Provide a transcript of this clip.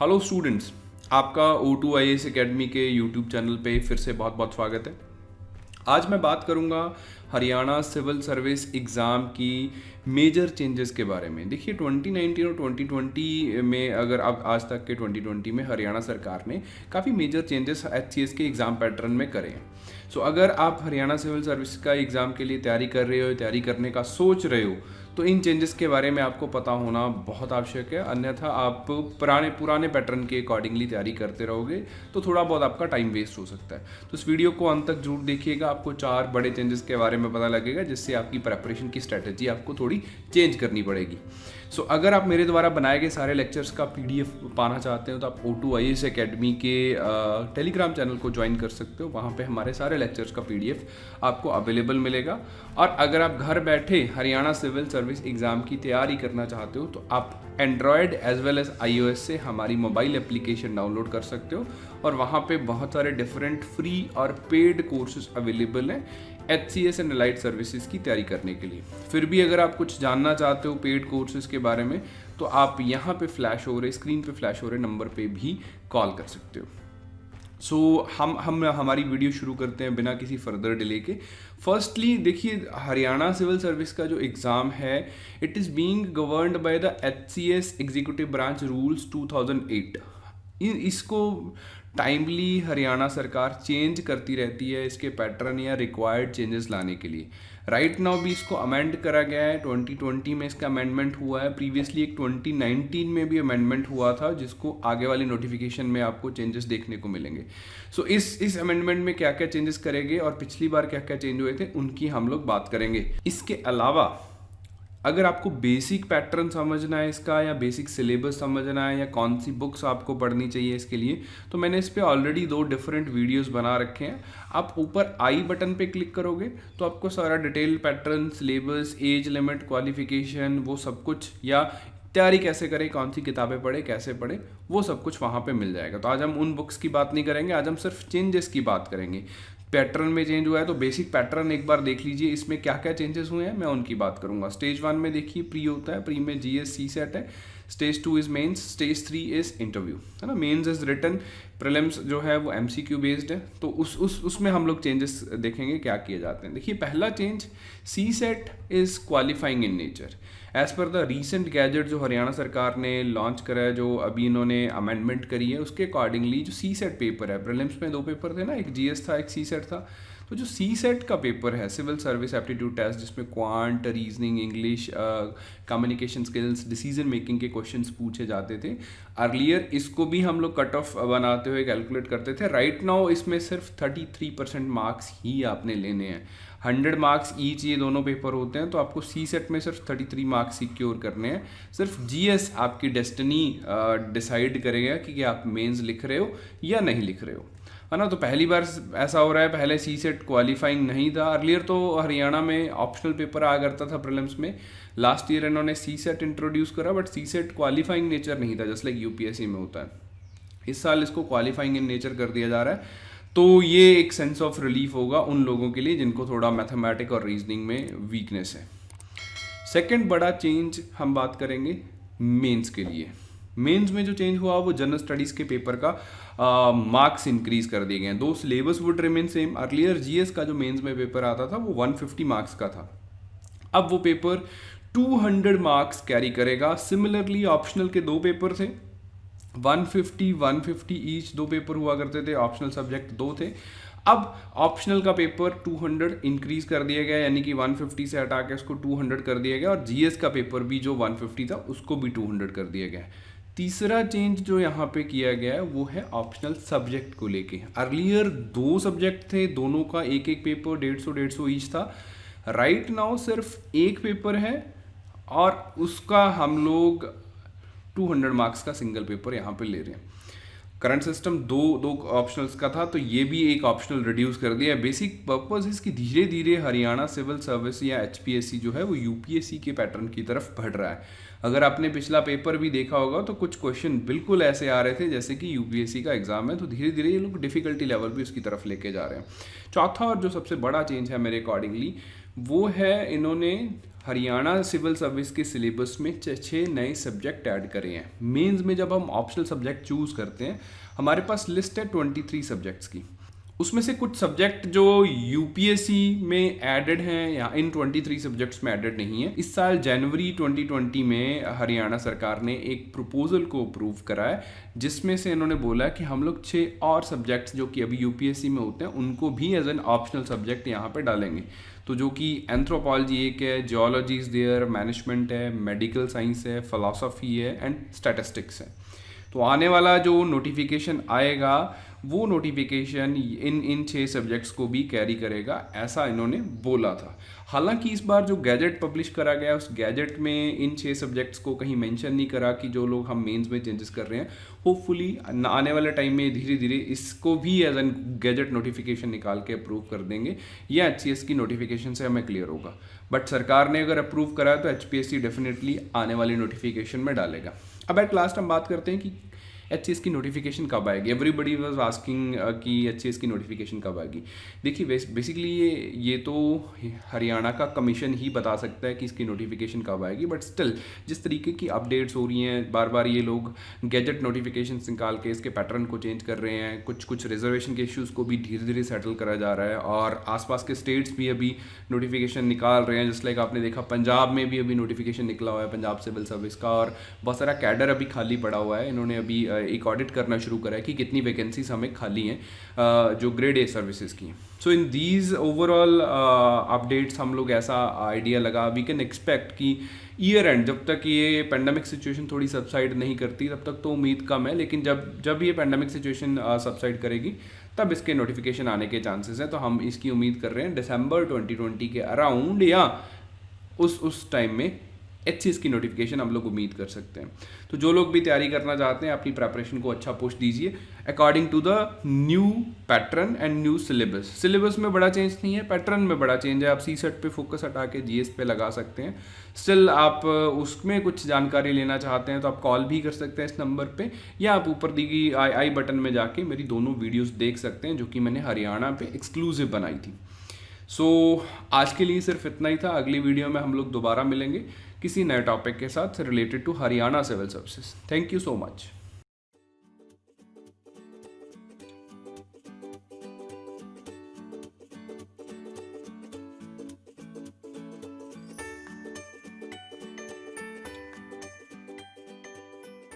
Hello students, आपका O2 IAS academy के YouTube channel पे फिर से बहुत बहुत स्वागत है। आज मैं बात करूंगा हरियाणा सिविल सर्विस एग्ज़ाम की मेजर चेंजेस के बारे में। देखिए 2019 और 2020 में, अगर आप आज तक के 2020 में हरियाणा सरकार ने काफ़ी मेजर चेंजेस HCS के एग्ज़ाम पैटर्न में करे हैं। सो अगर आप हरियाणा सिविल सर्विस का एग्ज़ाम के लिए तैयारी कर रहे हो, तैयारी करने का सोच रहे हो, तो इन चेंजेस के बारे में आपको पता होना बहुत आवश्यक है। अन्यथा आप पुराने पैटर्न के अकॉर्डिंगली तैयारी करते रहोगे तो थोड़ा बहुत आपका टाइम वेस्ट हो सकता है। तो इस वीडियो को अंत तक जरूर देखिएगा, आपको 4 बड़े चेंजेस के बारे में पता लगेगा, जिससे आपकी प्रेपरेशन की स्ट्रैटेजी आपको थोड़ी चेंज करनी पड़ेगी। सो अगर आप मेरे द्वारा बनाए गए सारे लेक्चर्स का PDF पाना चाहते हो तो आप O2 IAS एकेडमी के टेलीग्राम चैनल को ज्वाइन कर सकते हो। वहाँ पे हमारे सारे लेक्चर्स का PDF आपको अवेलेबल मिलेगा। और अगर आप घर बैठे हरियाणा सिविल सर्विस एग्ज़ाम की तैयारी करना चाहते हो तो आप Android as well as iOS से हमारी मोबाइल एप्लीकेशन डाउनलोड कर सकते हो, और वहाँ पे बहुत सारे डिफरेंट फ्री और पेड कोर्सेज अवेलेबल हैं HCS एंड एलाइड सर्विसेज की तैयारी करने के लिए। फिर भी अगर आप कुछ जानना चाहते हो पेड कोर्सेज के बारे में तो आप यहाँ पे फ्लैश हो रहे, स्क्रीन पे फ्लैश हो रहे नंबर पे भी कॉल कर सकते हो। सो हम हमारी वीडियो शुरू करते हैं बिना किसी फर्दर डिले के। फर्स्टली देखिए, हरियाणा सिविल सर्विस का जो एग्ज़ाम है, it is being governed by the HCS executive branch rules 2008। इसको टाइमली हरियाणा सरकार चेंज करती रहती है इसके पैटर्न या रिक्वायर्ड चेंजेस लाने के लिए। राइट नाउ भी इसको अमेंड करा गया है, 2020 में इसका अमेंडमेंट हुआ है। प्रीवियसली एक 2019 में भी अमेंडमेंट हुआ था, जिसको आगे वाली नोटिफिकेशन में आपको चेंजेस देखने को मिलेंगे। सो इस अमेंडमेंट में क्या क्या चेंजेस करेंगे और पिछली बार क्या क्या चेंज हुए थे उनकी हम लोग बात करेंगे। इसके अलावा अगर आपको बेसिक पैटर्न समझना है इसका, या बेसिक सिलेबस समझना है, या कौन सी बुक्स आपको पढ़नी चाहिए इसके लिए, तो मैंने इस पर ऑलरेडी 2 डिफरेंट वीडियोस बना रखे हैं। आप ऊपर आई बटन पे क्लिक करोगे तो आपको सारा detail pattern, syllabus, age limit, qualification, वो सब कुछ, या तैयारी कैसे करें, कौन सी किताबें पढ़े, कैसे पढ़े, वो सब कुछ वहाँ पे मिल जाएगा। तो आज हम उन बुक्स की बात नहीं करेंगे, आज हम सिर्फ चेंजेस की बात करेंगे। पैटर्न में चेंज हुआ है तो बेसिक पैटर्न एक बार देख लीजिए, इसमें क्या क्या चेंजेस हुए हैं मैं उनकी बात करूंगा। स्टेज 1 में देखिए प्री होता है, प्री में GS CSET है। Stage 2 is mains, stage 3 is interview, है ना। मेंस इज रिटन, प्रीलिम्स जो है वो MCQ बेस्ड है। तो उसमें हम लोग चेंजेस देखेंगे क्या किए जाते हैं। देखिए पहला change, CSET is qualifying in nature. As per the recent gazette जो हरियाणा सरकार ने लॉन्च करा है, जो अभी इन्होंने अमेंडमेंट करी है, उसके अकॉर्डिंगली जो CSET पेपर है, प्रीलिम्स में 2 पेपर थे ना, एक GS था, एक CSET था। तो जो CSET का पेपर है, सिविल सर्विस एप्टीट्यूड टेस्ट, जिसमें quant, reasoning, English, communication skills, decision making के क्वेश्चंस पूछे जाते थे अर्लियर, इसको भी हम लोग कट ऑफ बनाते हुए कैलकुलेट करते थे। राइट नाउ इसमें सिर्फ 33% मार्क्स ही आपने लेने हैं। 100 मार्क्स ईच ये दोनों पेपर होते हैं, तो आपको CSET में सिर्फ 33 मार्क्स सिक्योर करने हैं। सिर्फ GS आपकी डेस्टिनी डिसाइड करेगा कि आप मेंस लिख रहे हो या नहीं लिख रहे हो, है ना। तो पहली बार ऐसा हो रहा है, पहले CSET क्वालिफाइंग नहीं था। अर्लियर तो हरियाणा में ऑप्शनल पेपर आया करता था प्रीलिम्स में। लास्ट ईयर इन्होंने CSET इंट्रोड्यूस करा, बट CSET क्वालिफाइंग नेचर नहीं था, जैसे लाइक UPSC में होता है। इस साल इसको क्वालिफाइंग इन नेचर कर दिया जा रहा है। तो ये एक सेंस ऑफ रिलीफ होगा उन लोगों के लिए जिनको थोड़ा मैथमेटिक और रीजनिंग में वीकनेस है। सेकंड बड़ा चेंज हम बात करेंगे मेंस के लिए। मेंस में जो चेंज हुआ वो जनरल स्टडीज़ के पेपर का मार्क्स इंक्रीज कर दिए गए हैं। दो syllabus would remain same. Earlier GS का जो मेंस में पेपर आता था वो 150 मार्क्स का था, अब वो पेपर 200 मार्क्स कैरी करेगा। सिमिलरली ऑप्शनल के 2 पेपर थे, 150 ईच 2 पेपर हुआ करते थे, ऑप्शनल सब्जेक्ट 2 थे। अब ऑप्शनल का पेपर 200 इंक्रीज कर दिया गया, यानी कि 150 से हटा के उसको 200 कर दिया गया, और GS का पेपर भी जो 150 था उसको भी 200 कर दिया गया। तीसरा चेंज जो यहाँ पे किया गया है वो है ऑप्शनल सब्जेक्ट को लेके। अर्लियर 2 सब्जेक्ट थे, दोनों का एक एक पेपर 150 ईच था। राइट नाउ सिर्फ एक पेपर है और उसका हम लोग 200 मार्क्स का सिंगल पेपर यहाँ पे ले रहे हैं। करंट सिस्टम दो ऑप्शनल्स का था, तो ये भी एक ऑप्शनल रिड्यूस कर दिया। बेसिक पर्पस इसकी धीरे धीरे हरियाणा सिविल सर्विस या HPSC जो है वो UPSC के पैटर्न की तरफ बढ़ रहा है। अगर आपने पिछला पेपर भी देखा होगा तो कुछ क्वेश्चन बिल्कुल ऐसे आ रहे थे जैसे कि UPSC का एग्जाम है, तो धीरे धीरे ये लोग डिफिकल्टी लेवल भी उसकी तरफ लेके जा रहे हैं। चौथा और जो सबसे बड़ा चेंज है मेरे अकॉर्डिंगली वो है इन्होंने हरियाणा सिविल सर्विस के सिलेबस में 6 नए सब्जेक्ट ऐड करे हैं। मेंस में जब हम ऑप्शनल सब्जेक्ट चूज़ करते हैं, हमारे पास लिस्ट है 23 सब्जेक्ट्स की। उसमें से कुछ सब्जेक्ट जो यूपीएससी में एडेड हैं या इन 23 सब्जेक्ट्स में एडेड नहीं है। इस साल जनवरी 2020 में हरियाणा सरकार ने एक प्रपोजल को अप्रूव करा है, जिसमें से इन्होंने बोला है कि हम लोग 6 और सब्जेक्ट्स जो कि अभी यूपीएससी में होते हैं उनको भी एज एन ऑप्शनल सब्जेक्ट यहाँ पे डालेंगे। तो जो कि एंथ्रोपोलॉजी एक है, जियोलॉजी इज देयर, मैनेजमेंट है, मेडिकल साइंस है, फिलॉसफी है एंड स्टैटिस्टिक्स है। तो आने वाला जो नोटिफिकेशन आएगा वो नोटिफिकेशन इन 6 सब्जेक्ट्स को भी कैरी करेगा, ऐसा इन्होंने बोला था। हालांकि इस बार जो गैजेट पब्लिश करा गया उस गैजेट में इन 6 सब्जेक्ट्स को कहीं मेंशन नहीं करा कि जो लोग हम मेंस में चेंजेस कर रहे हैं, होपफुली आने वाले टाइम में धीरे धीरे इसको भी एज एन गैजेट नोटिफिकेशन निकाल के अप्रूव कर देंगे, या एचसीएस की नोटिफिकेशन से हमें क्लियर होगा। बट सरकार ने अगर अप्रूव करा तो एचपीएससी डेफिनेटली आने वाली नोटिफिकेशन में डालेगा। अब एट लास्ट हम बात करते हैं कि एचसीएस की नोटिफिकेशन कब आएगी। एवरीबडी वाज आस्किंग कि एचसीएस की नोटिफिकेशन कब आएगी। देखिए बेसिकली ये तो हरियाणा का कमीशन ही बता सकता है कि इसकी नोटिफिकेशन कब आएगी, बट स्टिल जिस तरीके की अपडेट्स हो रही हैं, बार बार ये लोग गैजेट नोटिफिकेशन निकाल के इसके पैटर्न को चेंज कर रहे हैं, कुछ रिजर्वेशन के इश्यूज़ को भी धीरे धीरे सेटल करा जा रहा है, और आसपास के स्टेट्स भी अभी नोटिफिकेशन निकाल रहे हैं। जस्ट लाइक आपने देखा पंजाब में भी अभी नोटिफिकेशन निकला हुआ है पंजाब सिविल सर्विस का, और बहुत सारा कैडर अभी खाली पड़ा हुआ है। इन्होंने अभी एक ऑडिट करना शुरू करा है कि कितनी वैकेंसीज हमें खाली हैं जो ग्रेड ए सर्विसेज की हैं। सो इन दीज ओवरऑल अपडेट्स हम लोग ऐसा आइडिया लगा वी कैन एक्सपेक्ट कि ईयर एंड, जब तक ये पेंडेमिक सिचुएशन थोड़ी सबसाइड नहीं करती तब तक तो उम्मीद कम है, लेकिन जब ये पेंडेमिक सिचुएशन सबसाइड करेगी तब इसके नोटिफिकेशन आने के चांसेस हैं। तो हम इसकी उम्मीद कर रहे हैं दिसंबर 2020 के अराउंड या उस टाइम में एचसीएस की नोटिफिकेशन हम लोग उम्मीद कर सकते हैं। तो जो लोग भी तैयारी करना चाहते हैं अपनी प्रेपरेशन को अच्छा पुश दीजिए according to the new pattern and new syllabus. Syllabus में बड़ा चेंज नहीं है, पैटर्न में बड़ा चेंज है। आप सी सेट पे फोकस हटा के जीएस पे लगा सकते हैं। स्टिल आप उसमें कुछ जानकारी लेना चाहते हैं तो आप कॉल भी कर सकते हैं इस नंबर पे, या आप ऊपर दी गई आई बटन में जाके मेरी दोनों वीडियोस देख सकते हैं जो कि मैंने हरियाणा पे एक्सक्लूसिव बनाई थी। सो आज के लिए सिर्फ इतना ही था। अगली वीडियो में हम लोग दोबारा मिलेंगे किसी नए टॉपिक के साथ related to Haryana civil services. Thank you so much.